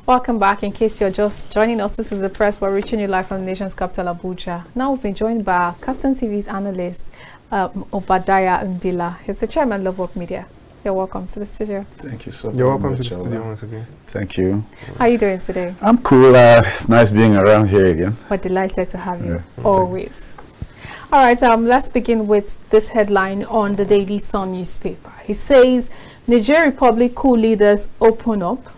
Welcome back. In case you're just joining us, this is the press. We're reaching you live from the nation's capital, Abuja. Now we've been joined by Kaftan TV's analyst, Obadiah Mbila. He's the chairman of Lovewalk Media. You're welcome to the studio. Thank you so much. You're welcome to the studio once again. Thank you. How are you doing today? I'm cool. It's nice being around here again. We're delighted to have you, always. All right, let's begin with this headline on the Daily Sun newspaper. He says, Niger Republic coup leaders open up.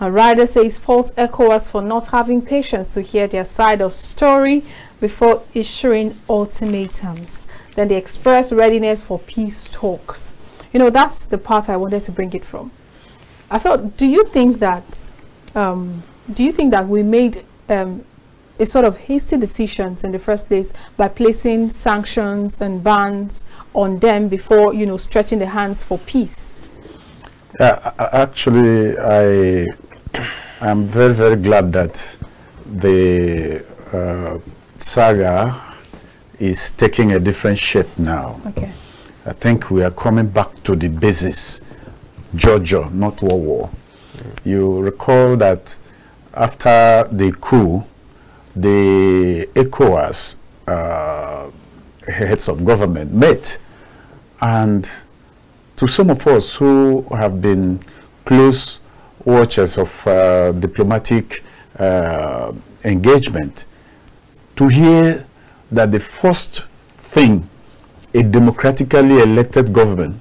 A rider says faults ECOWAS for not having patience to hear their side of story before issuing ultimatums. Then they express readiness for peace talks. You know, that's the part I wanted to bring it from. I felt, do you think that we made a sort of hasty decisions in the first place by placing sanctions and bans on them before, you know, stretching the hands for peace? Actually, I'm very, very glad that the saga is taking a different shape now. Okay. I think we are coming back to the basis, Georgia, not war. You recall that after the coup, the ECOWAS heads of government met, and to some of us who have been close watchers of diplomatic engagement, to hear that the first thing a democratically elected government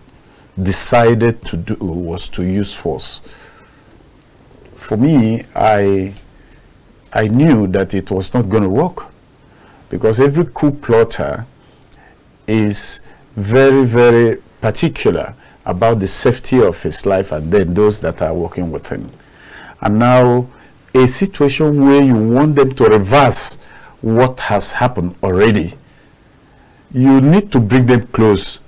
decided to do was to use force. For me, I knew that it was not going to work, because every coup plotter is very, very particular about the safety of his life and then those that are working with him. And now a situation where you want them to reverse what has happened already, you need to bring them close.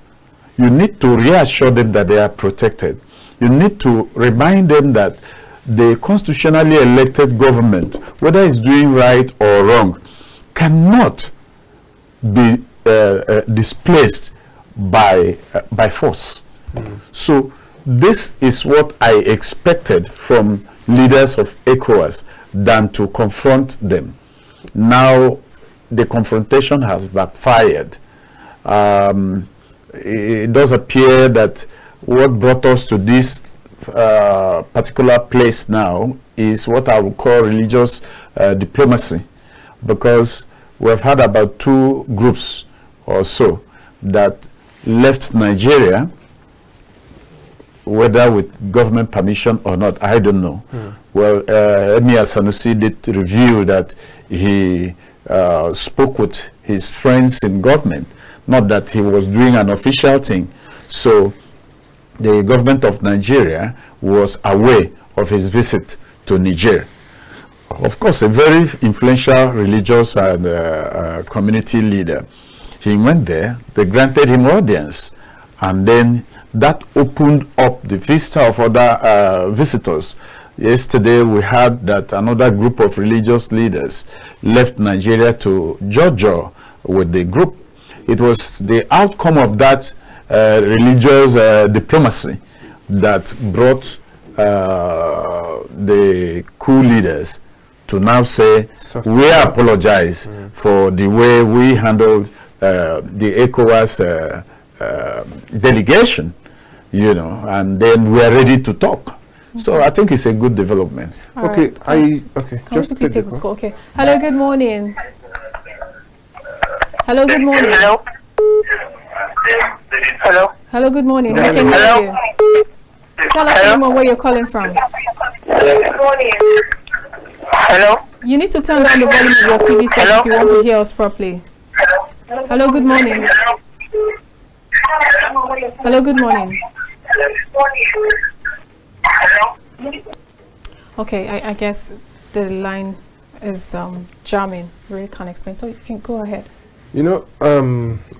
You need to reassure them that they are protected. You need to remind them that the constitutionally elected government, whether it's doing right or wrong, cannot be displaced by force. So this is what I expected from leaders of ECOWAS than to confront them. Now the confrontation has backfired. It does appear that what brought us to this particular place now is what I would call religious diplomacy, because we've had about 2 groups or so that left Nigeria, whether with government permission or not, I don't know. Well, Emir Sanusi did reveal that he spoke with his friends in government, not that he was doing an official thing. So the government of Nigeria was aware of his visit to Niger. Of course, a very influential religious and community leader. He went there, they granted him audience, and then that opened up the vista of other visitors. Yesterday we heard that another group of religious leaders left Nigeria to Georgia with the group. It was the outcome of that religious diplomacy that brought the coup leaders to now say, we apologize for the way we handled the ECOWAS delegation, you know, and then we are ready to talk. So I think it's a good development. Okay, just take the call. Okay. Hello, good morning. Hello, good morning. Hello. Hello. Hello, good morning. We can hear you. Tell us anyone where you're calling from. Good morning. Hello. You need to turn down the volume of your TV set if you want to hear us properly. Hello, good morning. Hello, good morning. Okay, I guess the line is jamming. Really can't explain. So you can go ahead. You know,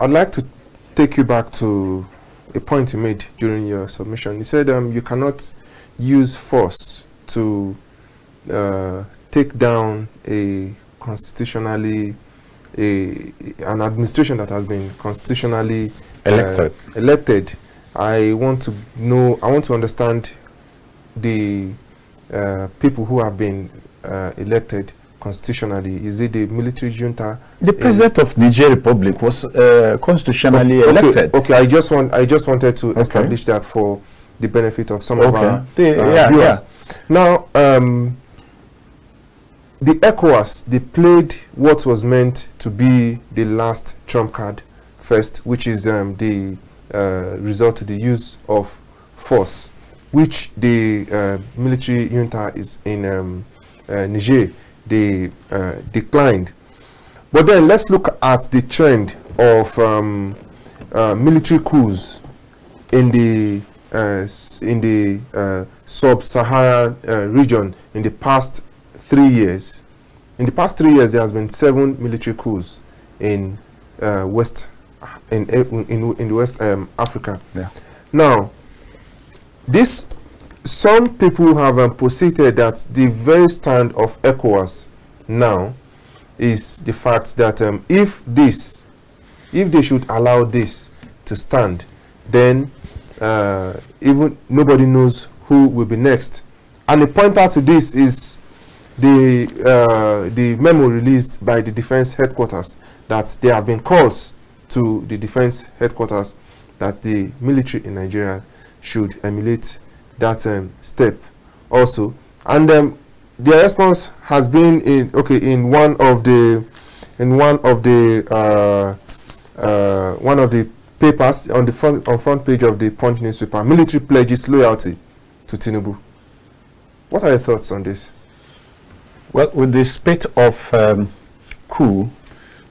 I'd like to take you back to a point you made during your submission. You said you cannot use force to take down a constitutionally an administration that has been constitutionally elected. I want to know, I want to understand the people who have been elected constitutionally? Is it the military junta? The president of Niger Republic was constitutionally elected. Okay, I just wanted to establish that for the benefit of some of our viewers. Now, the ECOWAS, they played what was meant to be the last trump card first, which is the resort to the use of force, which the military junta is in Niger, they declined. But then let's look at the trend of military coups in the sub-Saharan region in the past 3 years. In the past 3 years, there has been 7 military coups in West Africa. Yeah. Now, some people have posited that the very stand of ECOWAS now is the fact that if they should allow this to stand, then even nobody knows who will be next. And the pointer to this is the memo released by the defense headquarters, that there have been calls to the defense headquarters that the military in Nigeria should emulate that step also. And their response has been in one of the papers on the front page of the Punch newspaper. Military pledges loyalty to Tinubu. What are your thoughts on this? Well, with the spate of coup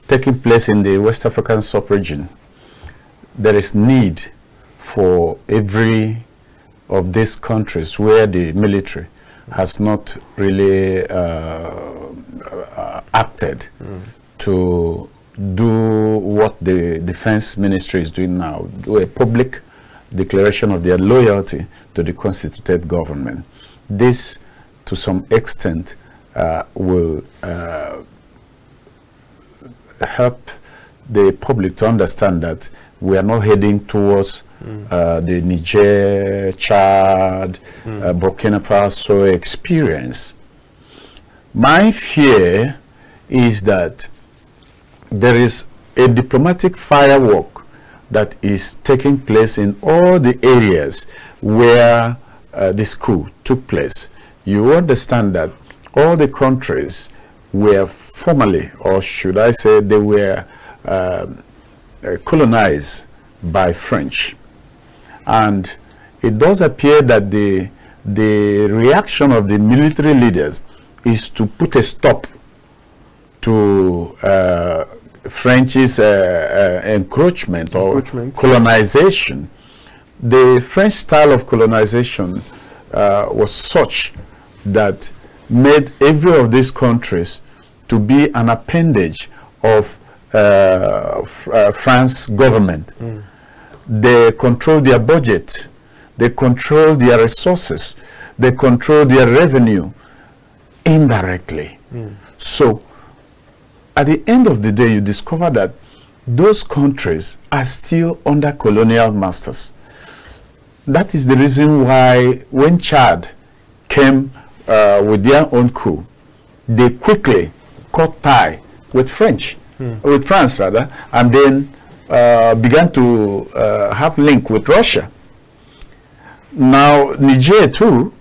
taking place in the West African sub-region, there is need for every of these countries where the military has not really acted to do what the defense ministry is doing now, do a public declaration of their loyalty to the constituted government. This, to some extent, will help the public to understand that we are not heading towards the Niger, Chad, Burkina Faso experience. My fear is that there is a diplomatic firework that is taking place in all the areas where this coup took place. You understand that all the countries were formerly, or should I say, they were colonized by French. And it does appear that the reaction of the military leaders is to put a stop to French's encroachment or colonization. The French style of colonization was such that made every of these countries to be an appendage of France's government. They control their budget, they control their resources, they control their revenue indirectly. So at the end of the day, you discover that those countries are still under colonial masters. That is the reason why when Chad came with their own coup, they quickly cut tie with France rather, and then began to have link with Russia. Now Niger too,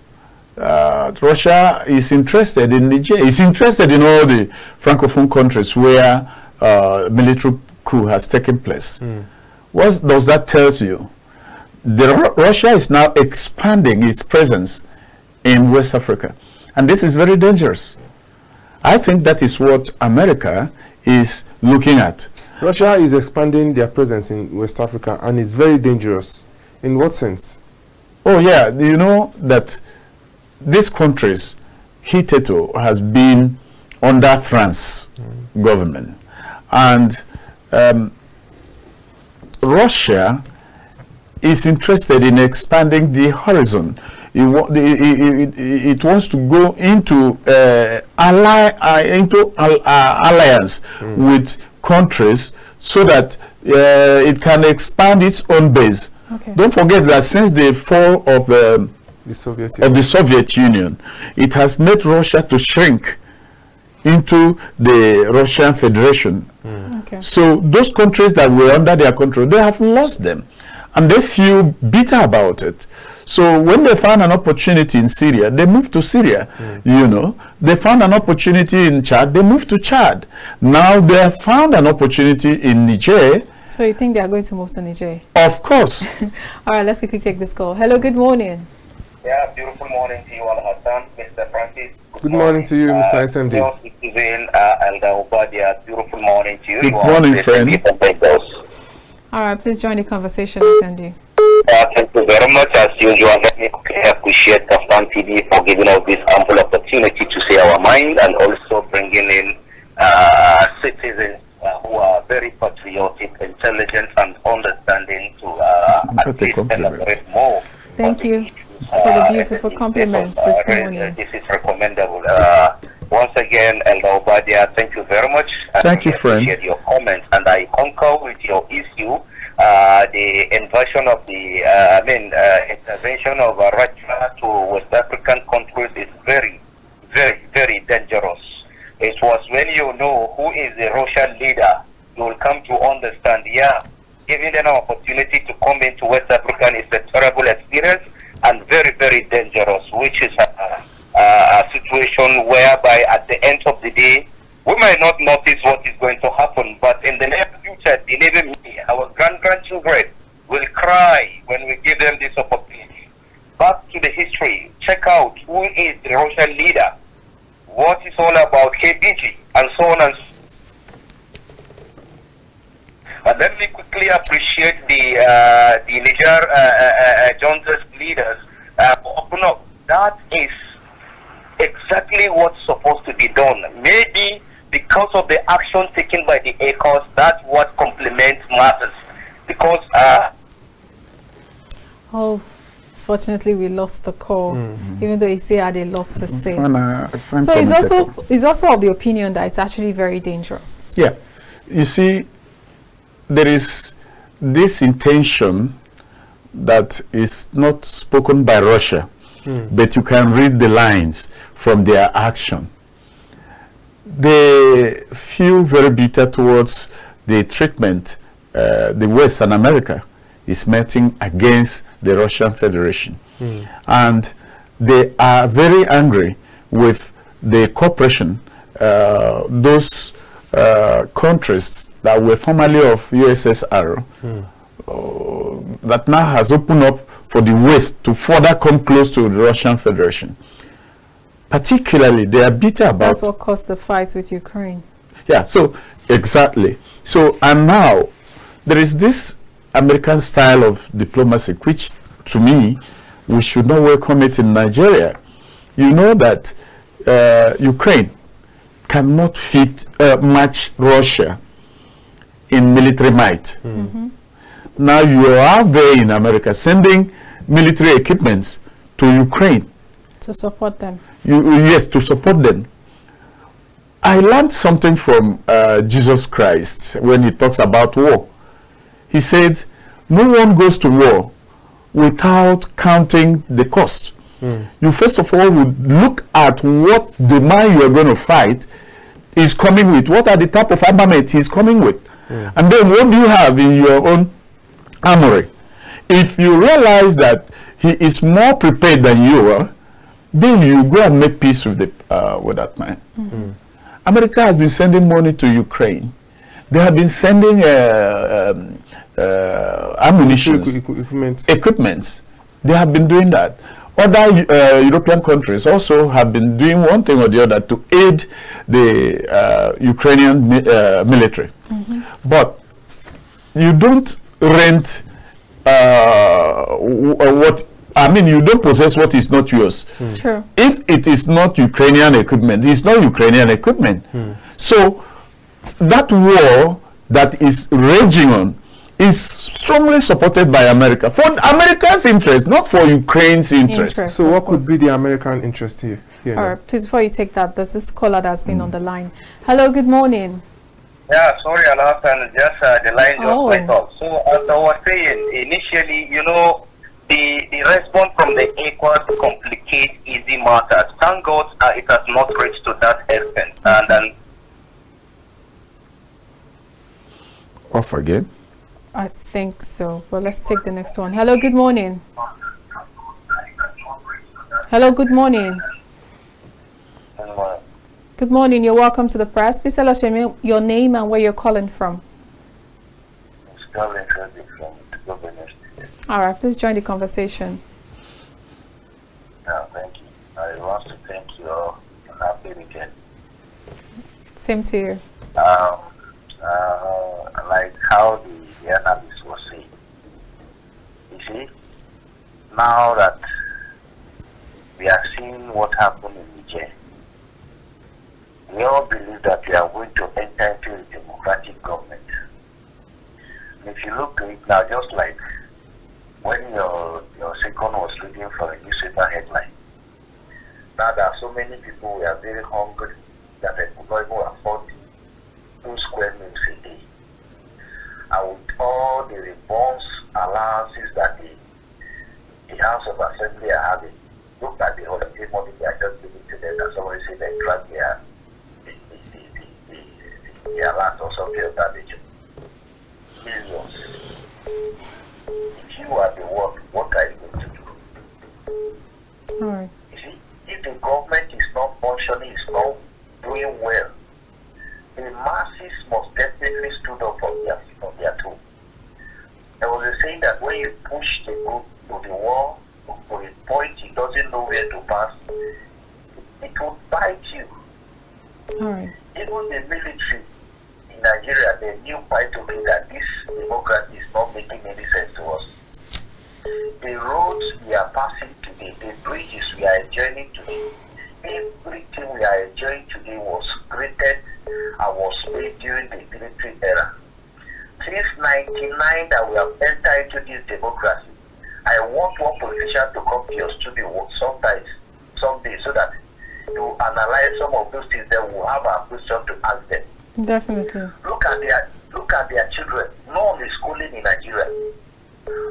Russia is interested in Niger, is interested in all the Francophone countries where military coup has taken place. What does that tell you? Russia is now expanding its presence in West Africa, and this is very dangerous. I think that is what America is looking at. Russia is expanding their presence in West Africa, and it's very dangerous. In what sense? Oh yeah, you know that these countries hitherto has been under France government, and Russia is interested in expanding the horizon. It wants to go into alliance with countries so that it can expand its own base. Okay. Don't forget that since the fall of the Soviet Union. It has made Russia to shrink into the Russian Federation. Okay. So those countries that were under their control, they have lost them, and they feel bitter about it. So when they found an opportunity in Syria, they moved to Syria. You know, they found an opportunity in Chad, they moved to Chad. Now they have found an opportunity in Niger. So you think they are going to move to Niger? Of course. All right, let's quickly take this call. Hello, good morning. Yeah, beautiful morning to you, Alhassan, Mr. Francis. Good morning to you, Mr. SMD. Obadiah, beautiful morning to you. Good morning, friend. All right, please join the conversation, SMD. Thank you very much. As usual, let me appreciate KAFTAN TV for giving us this ample opportunity to say our mind, and also bringing in citizens who are very patriotic, intelligent, and understanding to at least elaborate more. Thank you for the beautiful compliments this morning. This is recommendable. Once again, Elder Obadiah, thank you very much. Thank you, friend. I appreciate your comments, and I concur with your issue. The invasion of the, intervention of Russia to West African countries is very, very, very dangerous. It was when you know who is the Russian leader, you will come to understand, yeah, giving them an opportunity to come into West Africa is a terrible experience and very, very dangerous, which is a situation whereby at the end of the day, we might not notice what is going to happen, but in the near future, believe me, our grandchildren will cry when we give them this opportunity. Back to the history, check out who is the Russian leader, what is all about KBG, and so on and so on. And let me quickly appreciate the Niger Jones's leaders open up. That is exactly what's supposed to be done. Maybe because of the action taken by the ECOWAS, that's what complements matters. Because fortunately we lost the call, even though he still had a lot to say. So he's also of the opinion that it's actually very dangerous. Yeah, you see, there is this intention that is not spoken by Russia, but you can read the lines from their action. They feel very bitter towards the treatment the West and America is meting against the Russian Federation. And they are very angry with the cooperation, those countries that were formerly of USSR, that now has opened up for the West to further come close to the Russian Federation. Particularly, they are bitter about... That's what caused the fights with Ukraine. Yeah, so, exactly. So, and now, there is this American style of diplomacy, which, to me, we should not welcome it in Nigeria. You know that Ukraine cannot match Russia in military might. Now, you are there in America sending military equipments to Ukraine. To support them. Yes, to support them. I learned something from Jesus Christ when he talks about war. He said, no one goes to war without counting the cost. You first of all would look at what the man you are going to fight is coming with. What are the type of armament he is coming with? And then what do you have in your own armory? If you realize that he is more prepared than you are, then you go and make peace with that man. America has been sending money to Ukraine. They have been sending ammunition, equipments. They have been doing that. Other European countries also have been doing one thing or the other to aid the Ukrainian military. But you don't rent you don't possess what is not yours. True. If it is not Ukrainian equipment, it's not Ukrainian equipment. So that war that is raging on is strongly supported by America, for America's interest, not for Ukraine's interest. So what could be the American interest here? All right, please, before you take that, there's this caller that's been on the line. Hello, good morning. Yeah, sorry, Alhassan, just the line just went off. So as I was saying, initially, you know, the response from the ECOWAS complicates easy matters. Thank God it has not reached to that extent. And then off again. I think so. Well, let's take the next one. Hello, good morning. Hello, good morning. Good morning. You're welcome to the press. Please tell us your name and where you're calling from. All right, please join the conversation. Thank you. I want to thank you all and happy weekend. Same to you. Like how the analyst was saying. You see, now that we have seen what happened in Niger, we all believe that we are going to enter into a democratic government. And if you look at it now, just like when your second was looking for a newspaper headline, now there are so many people who are very hungry that they could not even afford 2 square meals a day. And with all the reborn allowances that the House of Assembly are having, look at the holiday money they are just giving to them, and somebody say they track the allowance or something of that nature. Millions. If you are the one, what are you going to do? All right. You see, if the government is not functioning, is not doing well, the masses must definitely stood up from their toe. There was a saying that when you push the group to the wall, to a point it doesn't know where to pass, it will bite you. All right. Even the military in Nigeria, they knew quite okay that this democracy is not making any sense to us. The roads we are passing today, the bridges we are enjoying today, everything we are enjoying today was created and was made during the military era. Since 1999 that we have entered into this democracy, I want one politician to come to your studio someday, so that you analyze some of those things that will have a question to ask them. Definitely. Look at their children. No one is schooling in Nigeria.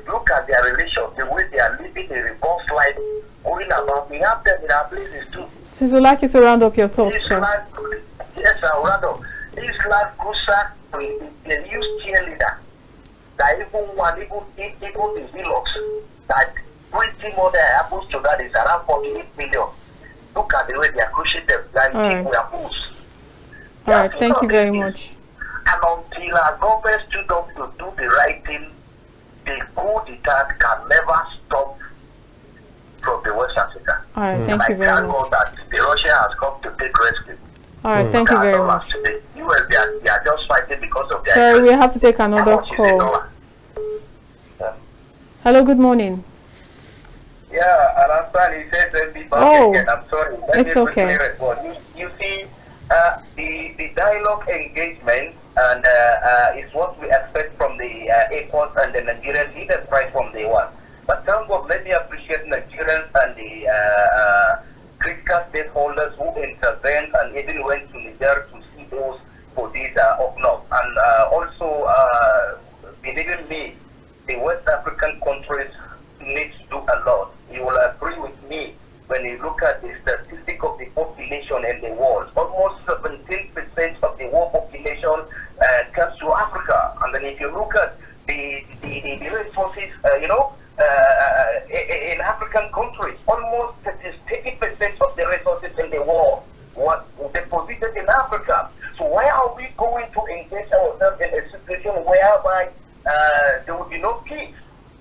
Look at their relations, the way they are living a reverse life, going about. We have them in our places too. Please would like you to round up your thoughts, sir. Yes, I'll round up. This lad Kusa, the new cheerleader, that even the Hilux, that pretty more that happens to that is around 48 million. Look at the way they are pushing them. Like we are fools. All right, thank you very much. And until our government stood up to do the right thing, the coup d'etat can never stop from the West Africa. All right, thank you very much. That the Russia has come to take rescue. All right, thank you very much. The US, they are just fighting because of their... Sorry, we have to take another call. Hello, good morning. Yeah, Alhassan, he says let me back again. I'm sorry. It's okay. You see, the dialogue engagement and is what we expect from the ECOWAS and the Nigerian leaders right from day one. But thank God, let me appreciate Nigerians and the critical stakeholders who intervened and even went to Niger to see those bodies up north. And also, believe in me, the West African countries need to do a lot. You will agree with me when you look at the statistic of the population in the world. Almost 17% of the world population comes to Africa. And then if you look at the resources, in African countries, almost 30% of the resources in the world was deposited in Africa. So why are we going to engage ourselves in a situation whereby there will be no peace?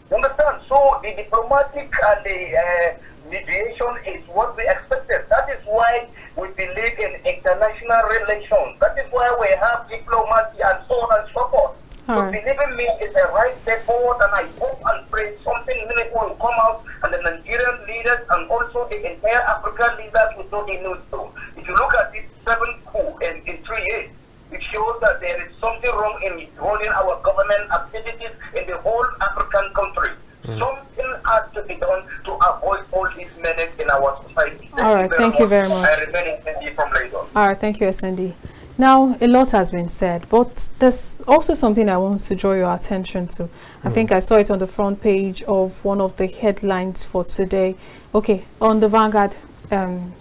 You understand? So the diplomatic and the mediation is what we expected. That is why we believe in international relations. That is why we have diplomacy and so on and so forth. So believe in me, it's a right step forward, and I hope and pray something meaningful will come out, and the Nigerian leaders and also the entire African leaders will do the news too. If you look at this 7th coup in 3 years, it shows that there is something wrong in holding our government activities in the whole African country. Something has to be done to avoid all these menace in our society. All right, thank you very much. I remain SND from Lagos. All right, thank you, SND. Now, a lot has been said, but there's also something I want to draw your attention to. I think I saw it on the front page of one of the headlines for today. Okay, on the Vanguard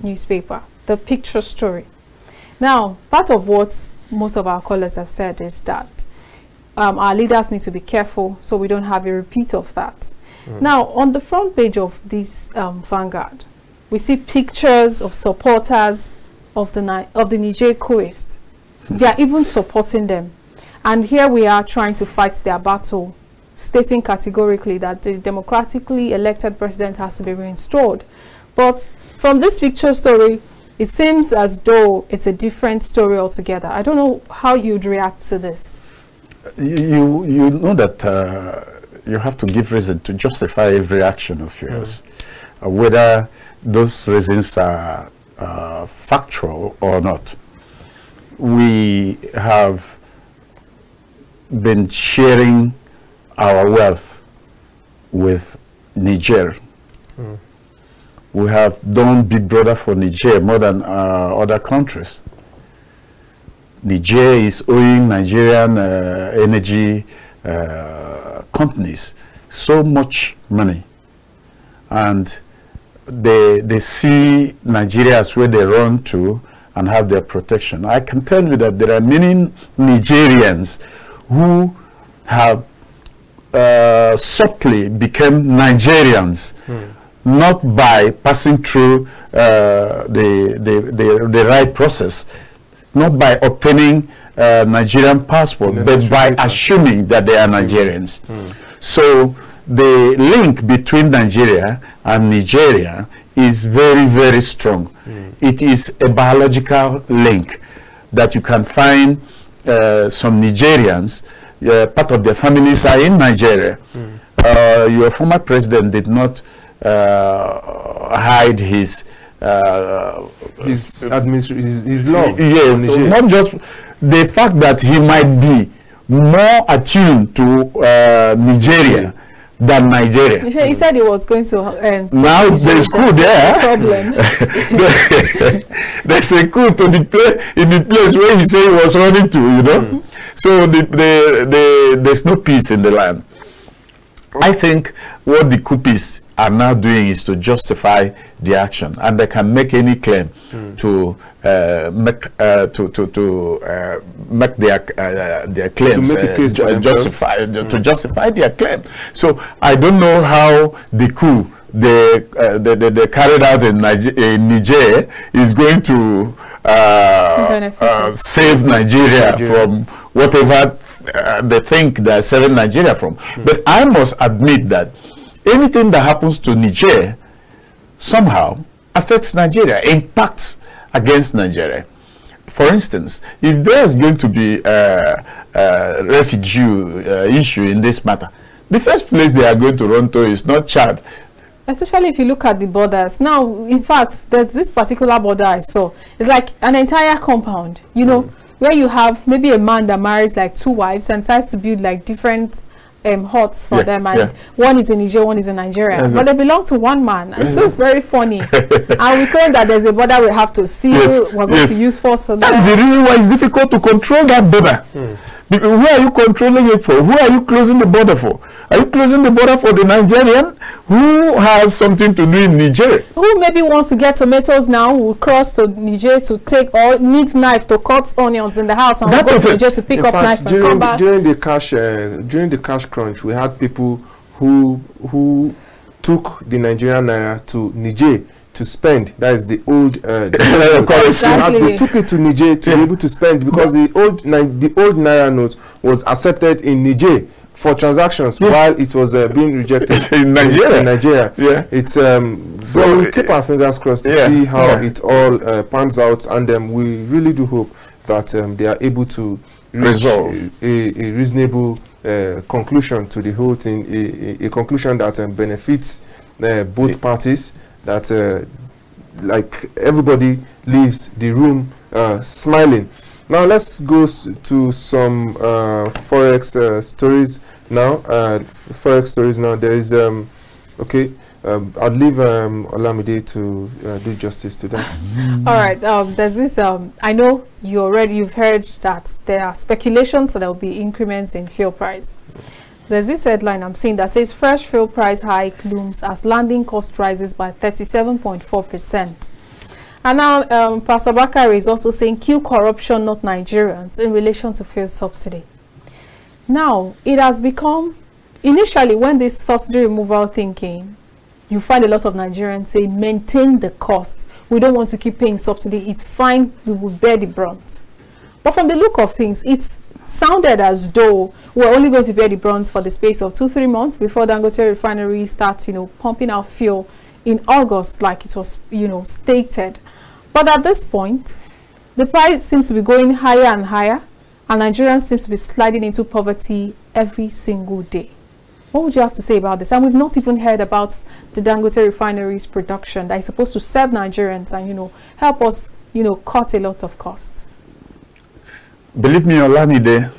newspaper, the picture story. Now, part of what most of our callers have said is that our leaders need to be careful so we don't have a repeat of that. Now, on the front page of this Vanguard, we see pictures of supporters of the Niger coast. They are even supporting them. And here we are trying to fight their battle, stating categorically that the democratically elected president has to be reinstalled. But from this picture story, it seems as though it's a different story altogether. I don't know how you'd react to this. You know that you have to give reason to justify every action of yours, whether those reasons are factual or not. We have been sharing our wealth with Niger. We have done Big Brother for Niger more than other countries. Niger is owing Nigerian energy companies so much money, and they see Nigeria as where they run to and have their protection. I can tell you that there are many Nigerians who have subtly become Nigerians, not by passing through the right process, not by obtaining Nigerian passport, but by assuming that they are Nigerians. So the link between Nigeria and Nigeria is very, very strong. It is a biological link that you can find some Nigerians, part of their families are in Nigeria. Your former president did not hide his love. Yes, not just the fact that he might be more attuned to Nigeria than Nigeria. He said he was going to now there's coup there. Problem. There's a coup to the in the place where he said he was running to, you know. So there's no peace in the land. I think what the coupists are now doing is to justify the action, and they can make any claim to make their claims, to make a case to justify their claim. So I don't know how the coup they carried out in Niger is going to save Nigeria from whatever they think they're saving Nigeria from. But I must admit that anything that happens to Niger somehow affects Nigeria, impacts against Nigeria. For instance, if there's going to be a refugee issue in this matter, the first place they are going to run to is not Chad. Especially if you look at the borders. Now, in fact, there's this particular border I saw. It's like an entire compound, you know, where you have maybe a man that marries like 2 wives and decides to build like different huts for them, and one is in Niger, one is in Nigeria, but they belong to one man, and so it's very funny. And we claim that there's a border we have to seal, we're going to use force on that. That's the reason why it's difficult to control that border. Because who are you controlling it for? Who are you closing the border for? Are you closing the border for the Nigerian who has something to do in Niger? Who maybe wants to get tomatoes now, will cross to Niger to take, or needs knife to cut onions in the house, and will go to Niger to pick up knife and come back. During the cash crunch, we had people who took the Nigerian naira to Niger to spend. That is the old currency. They took it to Niger to be able to spend, because the old naira note was accepted in Niger for transactions while it was being rejected in Nigeria. It's so we keep our fingers crossed to see how it all pans out, and we really do hope that they are able to resolve a reasonable conclusion to the whole thing, a conclusion that benefits both parties, that like everybody leaves the room smiling. Now let's go to some forex stories now. There is I'll leave Olamide to do justice to that. All right. There's this. I know you've heard that there are speculations that there will be increments in fuel price. There's this headline I'm seeing that says fresh fuel price hike looms as landing cost rises by 37.4%. And now Pastor Bakari is also saying Coup corruption, not Nigerians, in relation to fuel subsidy. Now it has become, initially when this subsidy removal thing came, you find a lot of Nigerians say, maintain the cost. We don't want to keep paying subsidy. It's fine. We will bear the brunt. But from the look of things, it's sounded as though we're only going to bear the brunt for the space of 2-3 months before Dangote refinery starts, pumping out fuel in August, like it was, stated. But at this point, the price seems to be going higher and higher, and Nigerians seem to be sliding into poverty every single day. What would you have to say about this? And we've not even heard about the Dangote refinery's production that is supposed to serve Nigerians and, help us, cut a lot of costs. Believe me, Olamide,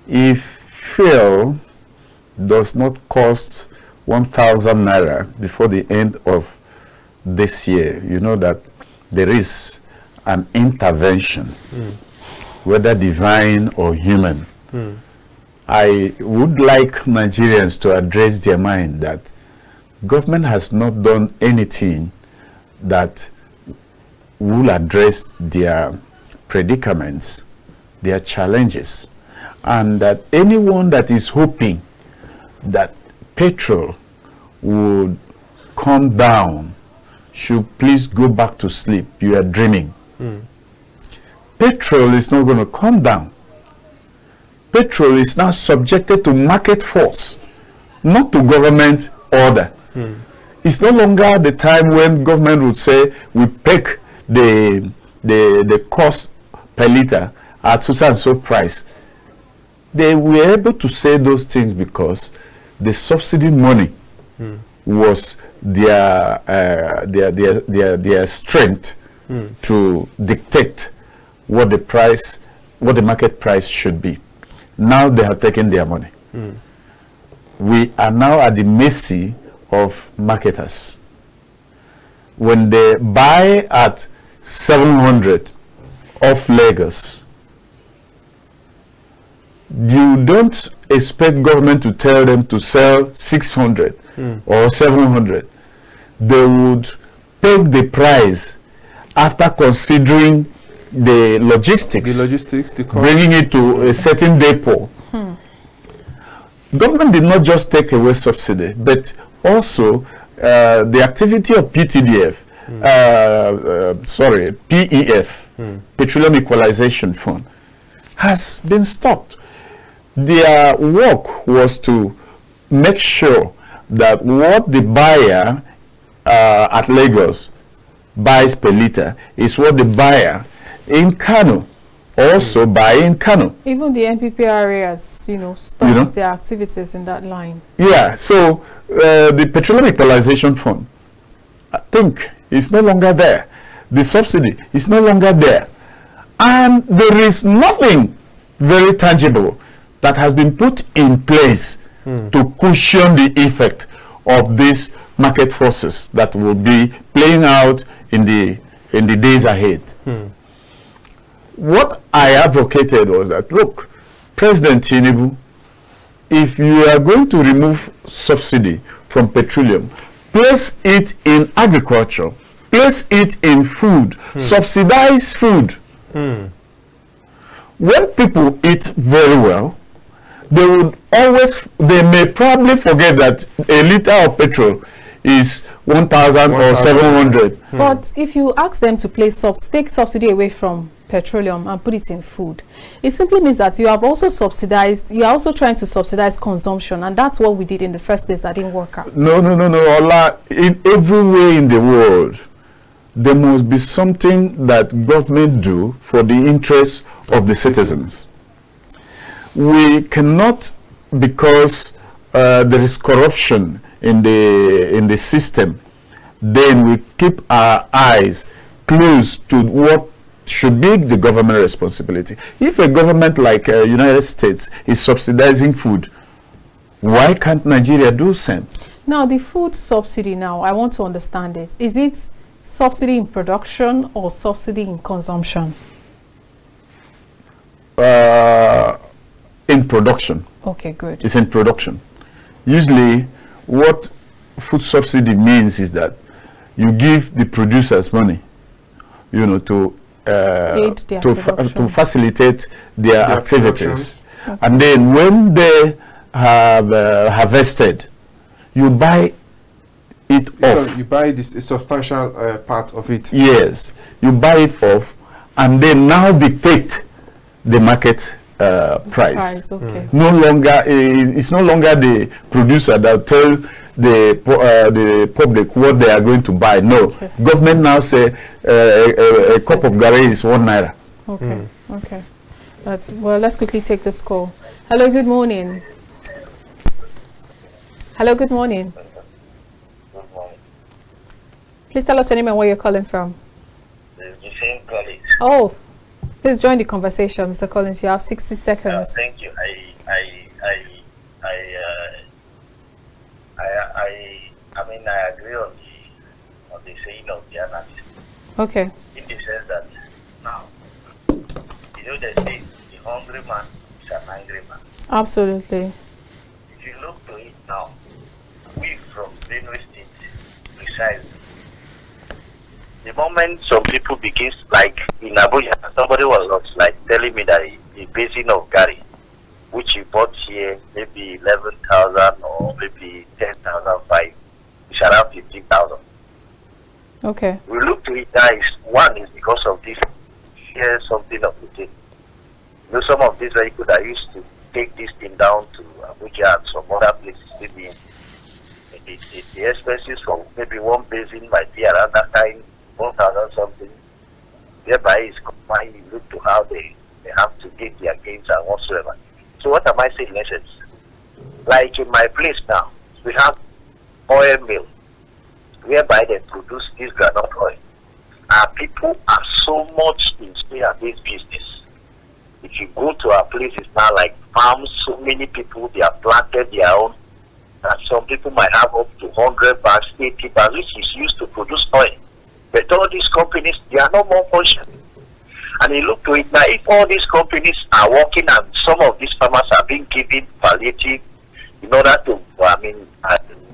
if fuel does not cost 1,000 naira before the end of this year, you know that there is an intervention, whether divine or human. I would like Nigerians to address their mind that government has not done anything that will address their predicaments, their challenges, and that anyone that is hoping that petrol would come down should please go back to sleep. You are dreaming. Petrol is not going to come down. Petrol is now subjected to market force, not to government order. It's no longer the time when government would say we peg the cost per liter at so and so price. They were able to say those things because the subsidy money was their strength to dictate what the market price should be. Now they have taken their money. We are now at the mercy of marketers. When they buy at 700 off Lagos, you don't expect government to tell them to sell 600 or 700. They would peg the price after considering the logistics, the cost, bringing it to a certain depot. Government did not just take away subsidy, but also the activity of PTDF, PEF, Petroleum Equalization Fund, has been stopped. Their work was to make sure that what the buyer at Lagos buys per liter is what the buyer in Kano also buy in Kano. Even the NPPRA has, stopped their activities in that line. Yeah, so the Petroleum Equalization Fund, I think, is no longer there. The subsidy is no longer there. And there is nothing very tangible that has been put in place to cushion the effect of these market forces that will be playing out in the days ahead. What I advocated was that, look, President Tinubu, if you are going to remove subsidy from petroleum, place it in agriculture, place it in food, subsidize food. When people eat very well, they may probably forget that a liter of petrol is 1,000 or 700. But if you ask them to take subsidy away from petroleum and put it in food, it simply means that you are also trying to subsidize consumption, and that's what we did in the first place. That didn't work out. No, Ola, in every way in the world, there must be something that government do for the interests of the citizens. We cannot, because there is corruption in the system, then we keep our eyes closed to what should be the government responsibility. If a government like United States is subsidizing food, why can't Nigeria do the same? Now, the food subsidy now, I want to understand it. Is it subsidy in production or subsidy in consumption? In production. Okay, good. It's in production. Usually, what food subsidy means is that you give the producers money, you know, to facilitate their activities. Okay. And then when they have harvested, you buy it off. So you buy this a substantial part of it. Yes, you buy it off, and then now dictate the market price. Okay. No longer, it's no longer the producer that tell the public what they are going to buy. No, okay. Government now say a cup of garri is ₦1. Okay, okay. Well, let's quickly take this call. Hello, good morning. Hello, good morning. Good morning. Please tell us your name and where you're calling from. The same colleague. Oh, please join the conversation, Mr. Collins. You have 60 seconds. Thank you. I mean, I agree on the saying of the analyst. Okay. In the sense that now, you know, they say the hungry man is an angry man. Absolutely. If you look to it now, we from Benue State, precisely, the moment some people begin, like in Abuja, somebody was like telling me that a basin of garri, which he bought here, maybe 11,000 or maybe 10,005, it's around 15,000. Okay. We look to it now, one is because of this, here's something of the thing. You know, some of these vehicles that used to take this thing down to Abuja and some other places, maybe the expenses from maybe one basin might be around that time, 1,000 something. Thereby is combined, you look to how they have to get their gains and whatsoever. So what am I saying in essence? Like in my place now, we have oil mill, whereby they produce this granite oil. Our people are so much in this business. If you go to our places now, like farms, so many people, they have planted their own. And some people might have up to 100 bags, 80 bags, which is used to produce oil. But all these companies, they are no more functioning. And you look to it now, if all these companies are working and some of these farmers are being given palliative in order to,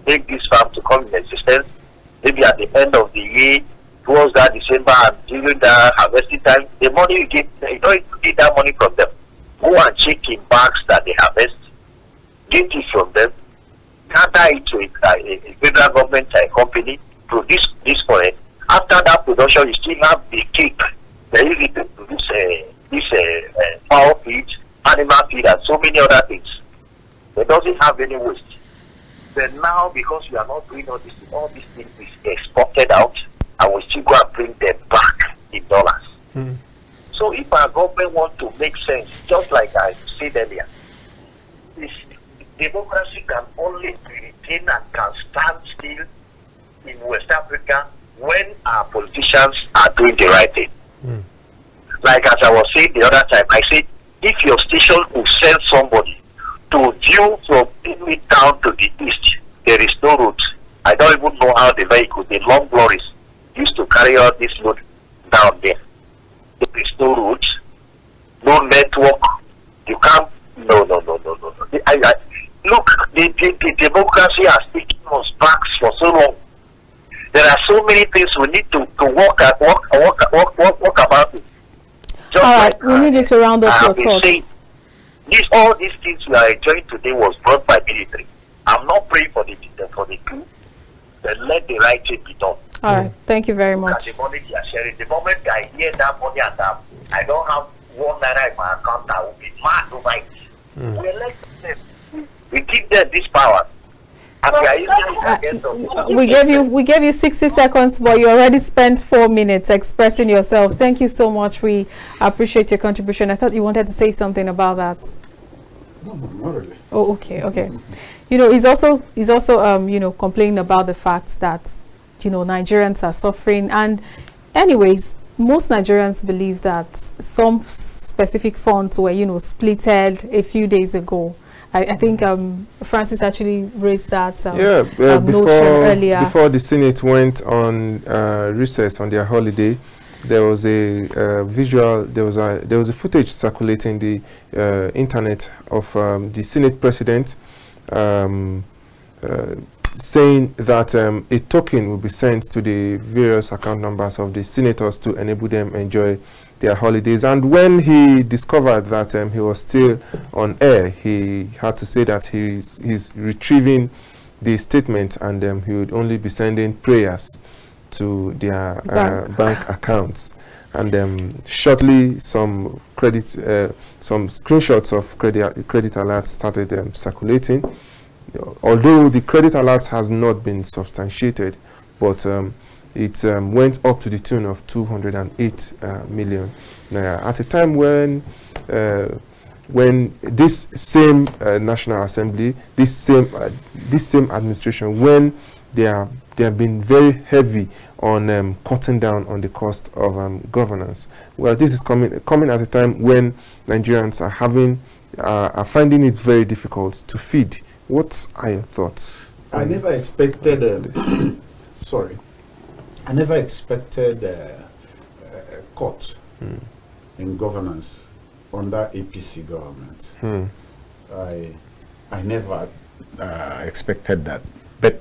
make this farm to come in existence, maybe at the end of the year, towards that December and during the harvesting time, the money you get, you don't get that money from them. Go and check in bags that they harvest, get it from them, gather it to a federal government company, produce this for it. After that production, you still have the cake. They use it to produce this fowl feed, animal feed, and so many other things. It doesn't have any waste. But now, because we are not doing all these things is exported out, and we still go and bring them back in dollars. So if our government wants to make sense, just like I said earlier, this democracy can only be retained and can stand still in West Africa when our politicians are doing the right thing. Like as I was saying the other time, I said, if your station will send somebody to view from Benue down to the east, there is no route. I don't even know how the vehicle, the long lorries, used to carry out this load down there. There is no route, no network. You can't. No. Look, the democracy has taken us back for so long. There are so many things we need to work about it. Just all right, we need you to round up your thoughts. Saying, all these things we are enjoying today was brought by military. I'm not praying for the coup, but let the right thing be done. All right, thank you very much. The money they are sharing, the moment I hear that money and I don't have ₦1 in my account, I will be mad over it. We elect them. We give them this power. We gave you 60 seconds, but you already spent 4 minutes expressing yourself. Thank you so much. We appreciate your contribution. I thought you wanted to say something about that. No, not really. Oh, okay. You know, he's also complaining about the fact that, Nigerians are suffering. And anyways, most Nigerians believe that some specific funds were, splitted a few days ago. I think Francis actually raised that notion earlier. Before the Senate went on recess on their holiday, there was a there was a footage circulating the internet of the Senate president saying that a token will be sent to the various account numbers of the senators to enable them enjoy their holidays. And when he discovered that he was still on air, he had to say that he's retrieving the statement, and he would only be sending prayers to their bank accounts. And shortly, some screenshots of credit alerts started circulating. Although the credit alerts has not been substantiated, but it went up to the tune of 208 million naira at a time when this same National Assembly, this same administration, when they have been very heavy on cutting down on the cost of governance. Well, this is coming at a time when Nigerians are finding it very difficult to feed. What are your thoughts? I never expected sorry, I never expected a cut in governance under APC government. I never expected that. But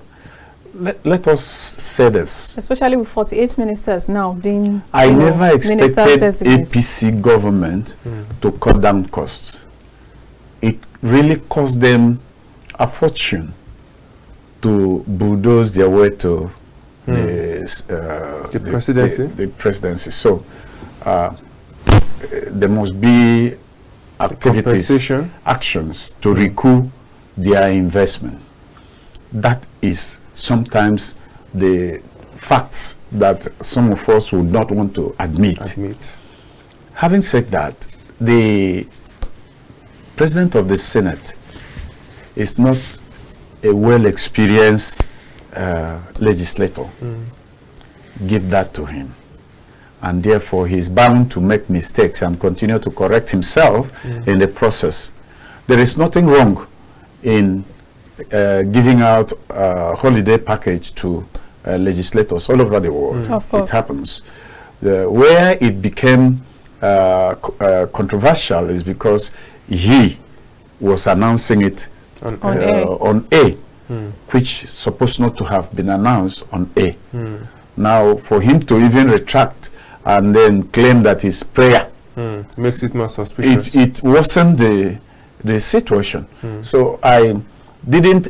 let us say this. Especially with 48 ministers now being I never expected APC government to cut down costs. It really cost them a fortune to bulldoze their way to the presidency. The presidency. So there must be activities, actions to recoup their investment. That is sometimes the facts that some of us would not want to admit. Having said that, the President of the Senate is not a well-experienced legislator. Give that to him. And therefore, he's bound to make mistakes and continue to correct himself in the process. There is nothing wrong in giving out a holiday package to legislators all over the world. Of course. It happens. Where it became controversial is because he was announcing it on A, which is supposed not to have been announced on A. Now, for him to even retract and then claim that it's prayer makes it more suspicious. It wasn't the situation. So I didn't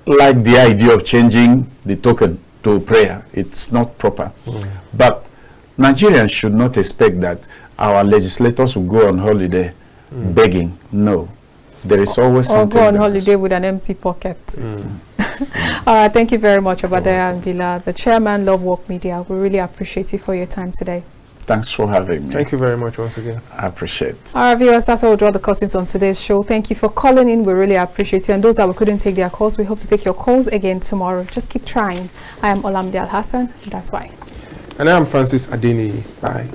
like the idea of changing the token to prayer. It's not proper. But Nigerians should not expect that our legislators will go on holiday begging. No. There is always something. Or go on holiday with an empty pocket. All right, thank you very much, Obadiah and Mbila, the chairman, Lovewalk Media. We really appreciate you for your time today. Thanks for having me. Thank you very much once again. I appreciate it. All right, viewers, that's how we'll draw the curtains on today's show. Thank you for calling in. We really appreciate you. And those that we couldn't take their calls, we hope to take your calls again tomorrow. Just keep trying. I am Olamide Alhassan. That's why. And I am Francis Adeniyi. Bye.